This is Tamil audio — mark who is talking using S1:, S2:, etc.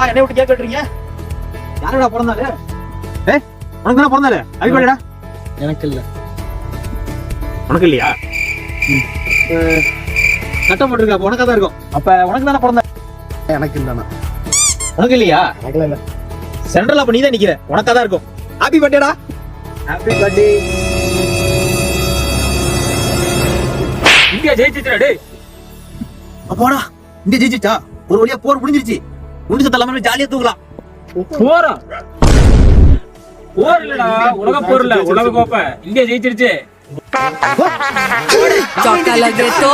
S1: என்ன விட்டு கேட்கறீங்க? யாருடா பிறந்தாரு? உனக்கு தானே பிறந்தாரு? அபிபாடிடா.
S2: எனக்கு இல்ல.
S1: உனக்கு இல்லையா? சட்டம் போட்டிருக்கா, உனக்கா தான் இருக்கும். அப்ப உனக்கு தானே பிறந்த?
S2: எனக்கு இல்லண்ணா.
S1: உனக்கு இல்லையா?
S2: எனக்கு இல்ல.
S1: சென்ட்ரல் அப்ப நீ தான் நிக்கிற, உனக்கா தான் இருக்கும். ஹாப்பி பர்த்டேடா. Happy birthday. இந்தியா ஜெயிச்சிட்டா டேய். அப்போடா இந்தியா ஜெயிச்சிட்டா. ஒரு வழியா போர் முடிஞ்சிருச்சு. உண்டு சத்தலாம ஜாலியா தூங்கலாம்.
S3: போறா போர் இல்லடா, உலக போர் இல்ல, உலக கோப்பை. இந்தியா ஜெயிச்சிருச்சு.
S4: चौका लगे तो